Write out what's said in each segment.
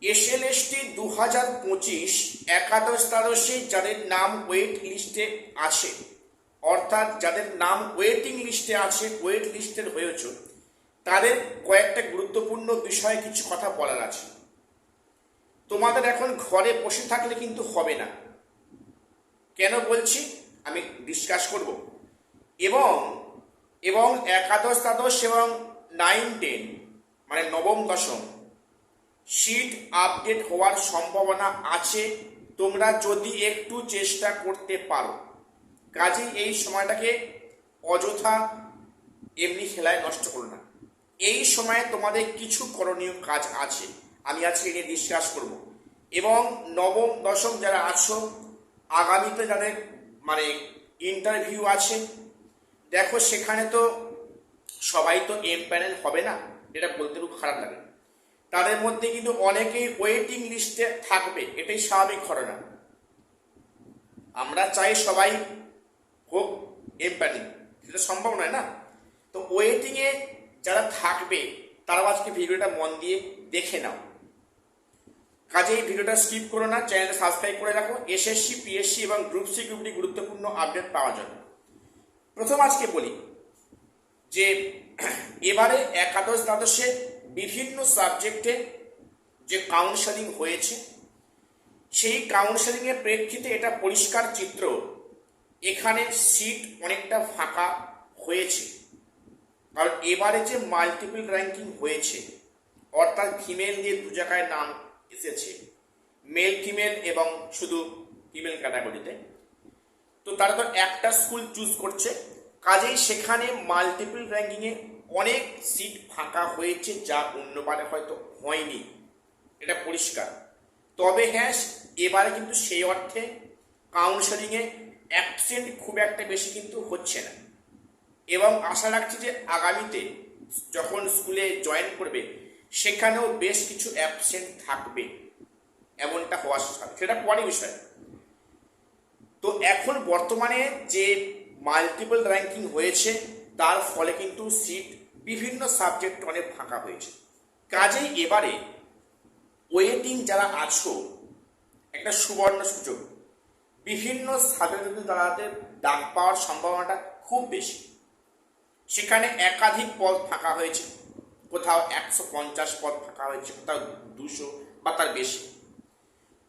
SLST 2025 একাদশ দ্বাদশে যাদের নাম ওয়েট লিস্টে আছে, অর্থাৎ যাদের নাম ওয়েটিং লিস্টে আছে, ওয়েট লিস্টের হয়েছ, তাদের কয়েকটা গুরুত্বপূর্ণ বিষয়ে কিছু কথা বলার আছে। তোমাদের এখন ঘরে বসে থাকলে কিন্তু হবে না। কেন বলছি আমি ডিসকাস করব। এবং এবং একাদশ দ্বাদশ এবং 9-10 মানে নবম দশম সিট আপডেট হওয়ার সম্ভাবনা আছে, তোমরা যদি একটু চেষ্টা করতে পারো। কাজেই এই সময়টাকে অযথা এমনি খেলায় নষ্ট করো না। এই সময়ে তোমাদের কিছু করণীয় কাজ আছে, আমি আজকে নিয়ে ডিসকাস করব। এবং নবম দশম যারা আছো, আগামীতে যাদের মানে ইন্টারভিউ আছে, দেখো সেখানে তো সবাই তো এম প্যানেল হবে না, এটা বলতে খুব খারাপ লাগে। তাদের মধ্যে কিন্তু অনেকেই ওয়েটিং লিস্টে থাকবে, এটাই স্বাভাবিক ঘটনা। আমরা চাই সবাই হোক এম প্যানেল, সেটা সম্ভব নয় না। তো ওয়েটিংয়ে যারা থাকবে তারাও আজকে ভিডিওটা মন দিয়ে দেখে নাও। কাজে এই ভিডিওটা স্কিপ করো না, চ্যানেলটা সাবস্ক্রাইব করে রাখো এসএসসি, পিএসসি এবং গ্রুপ সি গ্রুপ ডি গুরুত্বপূর্ণ আপডেট পাওয়ার জন্য। প্রথম আজকে বলি যে এবারে একাদশ দ্বাদশে বিভিন্ন সাবজেক্টে যে কাউন্সেলিং হয়েছে, সেই কাউন্সেলিংয়ের প্রেক্ষিতে এটা পরিষ্কার চিত্র, এখানে সিট অনেকটা ফাঁকা হয়েছে। কারণ এবারে যে মাল্টিপল র্যাঙ্কিং হয়েছে, অর্থাৎ ফিমেল দিয়ে দু জায়গায় নাম এসেছে, মেল ফিমেল এবং শুধু ফিমেল ক্যাটাগরিতে, তো তারা তো একটা স্কুল চুজ করছে। কাজেই সেখানে মাল্টিপল র্যাঙ্কিংয়ে অনেক সিট ফাঁকা হয়েছে, যা অন্যবারে হয়তো হয়নি, এটা পরিষ্কার। তবে হ্যাঁ, এবারে কিন্তু সেই অর্থে কাউন্সেলিংয়ে অ্যাবসেন্ট খুব একটা বেশি কিন্তু হচ্ছে না। এবং আশা রাখছি যে আগামীতে যখন স্কুলে জয়েন করবে সেখানেও বেশ কিছু অ্যাবসেন্ট থাকবে, এমনটা হওয়ার সেটা পরে বিষয়। তো এখন বর্তমানে যে মাল্টিপল র্যাঙ্কিং হয়েছে তার ফলে কিন্তু সিট বিভিন্ন সাবজেক্ট অনেক ফাঁকা হয়েছে। কাজেই এবারে ওয়েটিং যারা আছো, একটা সুবর্ণ সুযোগ, বিভিন্ন সাবজেক্টে তাদের ডাক পাওয়ার সম্ভাবনাটা খুব বেশি। সেখানে একাধিক পদ ফাঁকা হয়েছে, কোথাও 150 পদ ফাঁকা হয়েছে, কোথাও 200 বা তার বেশি।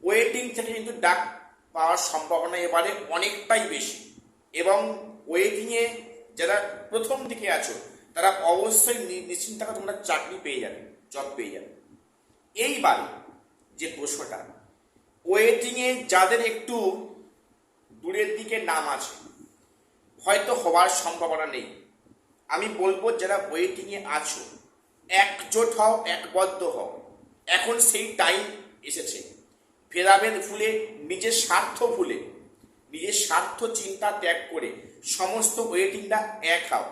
ওয়েটিং থেকে কিন্তু ডাক পাওয়ার সম্ভাবনা এবারে অনেকটাই বেশি। এবং ওয়েটিংয়ে যারা প্রথম দিকে আছো তারা অবশ্যই নিশ্চিন্ত থাকো, তোমরা চাকরি পেয়ে যাবে, জব পেয়ে যাবে। এইবারে যে প্রশ্নটা, ওয়েটিংয়ে যাদের একটু দূরের দিকে নাম আছে, হয়তো হওয়ার সম্ভাবনা নেই, আমি বলবো যারা ওয়েটিংয়ে আছো একজোট হও, একবদ্ধ হও। এখন সেই টাইম এসেছে। ভেদাভেদ ভুলে, নিজের স্বার্থ ভুলে, নিজের স্বার্থ চিন্তা ত্যাগ করে সমস্ত ওয়েটিংটা এক হও।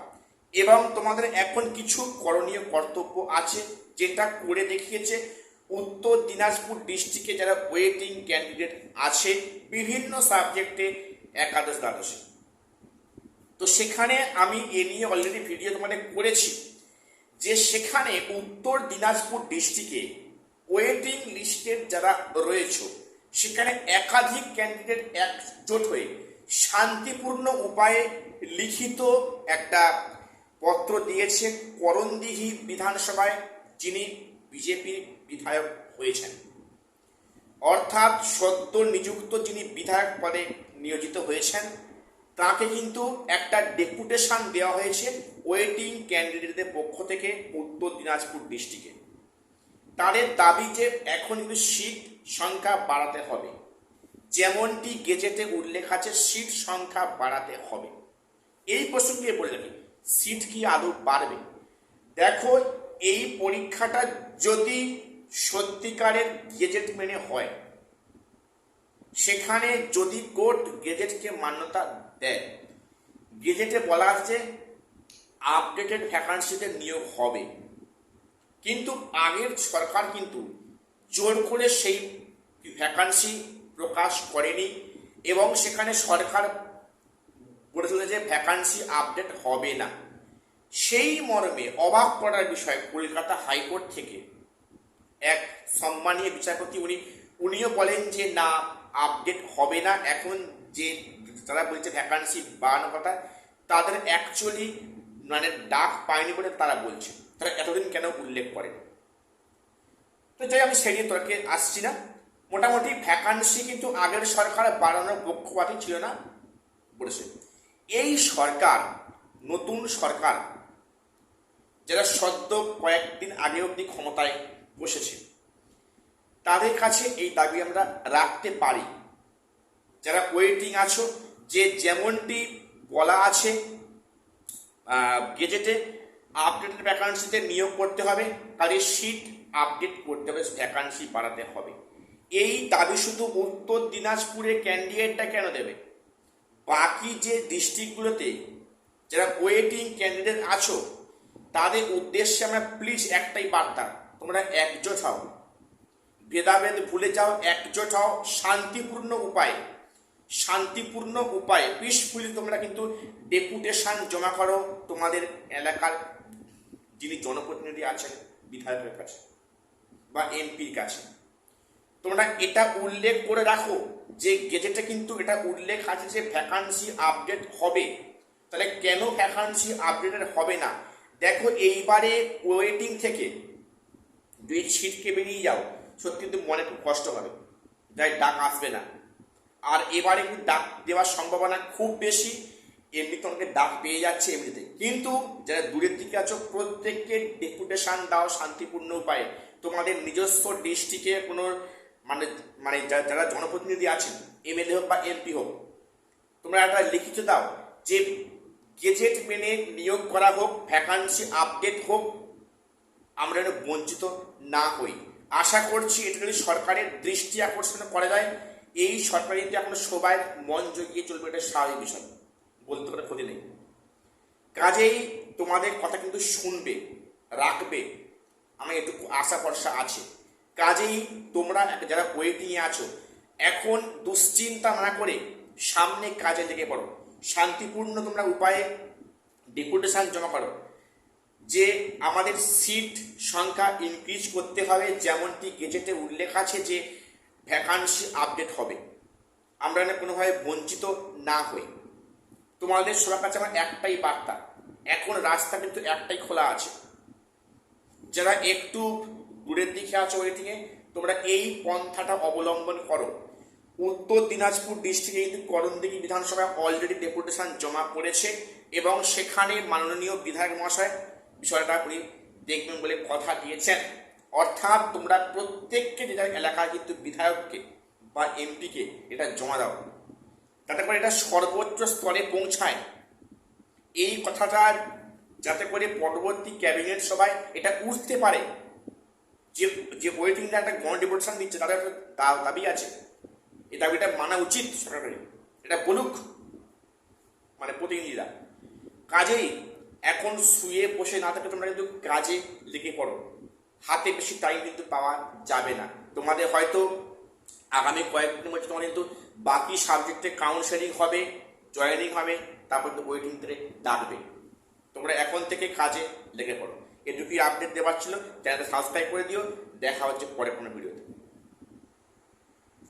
এবং তোমাদের এখন কিছু করণীয় কর্তব্য আছে, যেটা করে দেখিয়েছে উত্তর দিনাজপুর ডিস্ট্রিক্টে যারা ওয়েটিং ক্যান্ডিডেট আছে বিভিন্ন সাবজেক্টে একাদশ দ্বাদশে। তো সেখানে আমি এ নিয়ে অলরেডি ভিডিও তোমাদের করেছি যে সেখানে উত্তর দিনাজপুর ডিস্ট্রিক্টে ওয়েটিং লিস্টের যারা রয়েছে সেখানে একাধিক ক্যান্ডিডেট একজোট হয়ে শান্তিপূর্ণ উপায়ে লিখিত একটা পত্র দিয়েছে করণদিঘি বিধানসভায়, যিনি বিজেপির বিধায়ক হয়েছেন, অর্থাৎ সদ্য নিযুক্ত যিনি বিধায়ক পদে নিয়োজিত হয়েছেন, তাকে কিন্তু একটা ডেপুটেশন দেওয়া হয়েছে ওয়েটিং ক্যান্ডিডেটদের পক্ষ থেকে উত্তর দিনাজপুর ডিস্ট্রিক্টে। তাদের দাবি যে এখন কিন্তু সিট সংখ্যা বাড়াতে হবে, যেমনটি গেজেটে উল্লেখ আছে সিট সংখ্যা বাড়াতে হবে। এই প্রসঙ্গে বলে রাখি, সিট কি আদৌ বাড়বে? দেখো, এই পরীক্ষাটা যদি সত্যিকারের গেজেট মেনে হয়, সেখানে যদি কোর্ট গেজেটকে মান্যতা দেয়, গেজেটে বলা আছে আপডেটেড ভ্যাকান্সিতে নিয়োগ হবে, কিন্তু আগের সরকার কিন্তু জোর করে সেই ভ্যাকান্সি প্রকাশ করেনি এবং সেখানে সরকার বলেছিল যে ভ্যাকান্সি আপডেট হবে না। সেই মর্মে অবাক করার বিষয়, কলকাতা হাইকোর্ট থেকে এক সম্মানীয় বিচারপতি উনিও বলেন যে না, আপডেট হবে না। এখন যে যারা বলছে ভ্যাকান্সি বাড়ানোর কথা, তাদের অ্যাকচুয়ালি মানে ডাক পায়নি বলে তারা বলছে, তারা এতদিন কেন উল্লেখ করে। তো যাই, আমি সেই নিয়ে তর্কে আসছি না। মোটামুটি ভ্যাকান্সি কিন্তু আগের সরকার বাড়ানোর পক্ষপাতী ছিল না বলেছে। এই সরকার, নতুন সরকার, যারা সদ্য কয়েকদিন আগে অবধি ক্ষমতায় বসেছে, তাদের কাছে এই দাবি আমরা রাখতে পারি। যারা ওয়েটিং আছো, যে যেমনটি বলা আছে গেজেটে, আপডেটেড ভ্যাকান্সিতে নিয়োগ করতে হবে, তাদের সিট আপডেট করতে হবে, ভ্যাকান্সি বাড়াতে হবে। এই দাবি শুধু উত্তর দিনাজপুরে ক্যান্ডিডেটটা কেন দেবে? বাকি যে ডিস্ট্রিক্টগুলোতে যারা ওয়েটিং ক্যান্ডিডেট আছো, তাদের উদ্দেশ্যে আমরা প্লিজ একটাই বার্তা, তোমরা একজোট হও, ভেদাভেদ ভুলে যাও, একজোট হও, শান্তিপূর্ণ উপায়ে পিসফুলি তোমরা কিন্তু ডেপুটেশন জমা করো তোমাদের এলাকার যিনি জনপ্রতিনিধি আছেন, বিধায়কের কাছে বা এমপির কাছে। তোমরা এটা উল্লেখ করে রাখো যে গেজেটে কিন্তু এটা উল্লেখ আছে যে ভ্যাকান্সি আপডেট হবে। তাহলে কেন ভ্যাকান্সি আপডেটেড হবে না? দেখো, এইবারে ওয়েটিং থেকে দুই ছিটকে বেরিয়ে যাও, সত্যি কিন্তু মনে খুব কষ্ট হবে, যাই ডাক আসবে না। আর এবারে কিন্তু ডাক দেওয়ার সম্ভাবনা খুব বেশি, এমনি তোমাকে ডাক পেয়ে যাচ্ছে এমনিতে। কিন্তু যারা দূরের দিকে আছো, প্রত্যেককে ডেপুটেশন দাও শান্তিপূর্ণ উপায়ে। তোমাদের নিজস্ব ডিস্ট্রিক্টে কোনো মানে মানে যারা জনপ্রতিনিধি আছেন, এমএলএ হোক বা এমপি হোক, তোমরা একটা লিখিত দাও যে গেজেট মেনে নিয়োগ করা হোক, ভ্যাকান্সি আপডেট হোক, আমরা যেন বঞ্চিত না হই। আশা করছি এটা যদি সরকারের দৃষ্টি আকর্ষণ করা যায়, এই সরকার কিন্তু এখন সবাই মন জগিয়ে চলবে, এটা স্বাভাবিক বিষয়, বলতে কোনো ক্ষতি নেই। কাজেই তোমাদের কথা কিন্তু শুনবে, রাখবে, আমার এটুকু আশা ভরসা আছে। কাজেই তোমরা যারা ওয়েটিংয়ে আছো, এখন দুশ্চিন্তা না করে সামনে কাজে লেগে পড়ো, শান্তিপূর্ণ তোমরা উপায়ে ডেপুটেশন জমা করো যে আমাদের সিট সংখ্যা ইনক্রিজ করতে হবে, যেমনটি গেজেটে উল্লেখ আছে যে ভ্যাকান্সি আপডেট হবে, আমরা যেন কোনোভাবে বঞ্চিত না হই। তোমাদের সবার কাছে আমার একটাই বার্তা, এখন রাস্তা কিন্তু একটাই খোলা আছে। যারা একটু দূরের দিকে আছো ওয়েটিংয়ে, তোমরা এই পন্থাটা অবলম্বন করো। উত্তর দিনাজপুর ডিস্ট্রিক্টে কিন্তু করণদিঘি বিধানসভায় অলরেডি ডেপুটেশন জমা পড়েছে এবং সেখানে মাননীয় বিধায়ক মহাশয় বিষয়টা উনি দেখবেন বলে কথা দিয়েছেন। অর্থাৎ তোমরা প্রত্যেককে নিজের এলাকায় কিন্তু বিধায়ককে বা এমপিকে এটা জমা দাও, যাতে করে এটা সর্বোচ্চ স্তরে পৌঁছায়। এই কথাটা যাতে করে পরবর্তী ক্যাবিনেট সভায় এটা উঠতে পারে যে যে ওয়েটিংটা একটা গণ ডেপুটেশন দিচ্ছে, তাদের দাবি আছে, এই দাবিটা মানা উচিত সরকারের, এটা বলুক মানে প্রতিনিধিরা। কাজেই এখন শুয়ে বসে না থাকে, তোমরা কিন্তু কাজে লেগে পড়ো, হাতে বেশি টাইম কিন্তু পাওয়া যাবে না। তোমাদের হয়তো আগামী কয়েকদিনের মধ্যে তোমার কিন্তু বাকি সাবজেক্টে কাউন্সেলিং হবে, জয়েনিং হবে, তারপর তো ওয়েটিং থেকে ডাকবে। তোমরা এখন থেকে কাজে লেগে পড়ো। এটুকুই আপডেট দেওয়ার ছিল। চ্যানেলটা সাবস্ক্রাইব করে দিও। দেখা হচ্ছে পরে কোনো ভিডিওতে।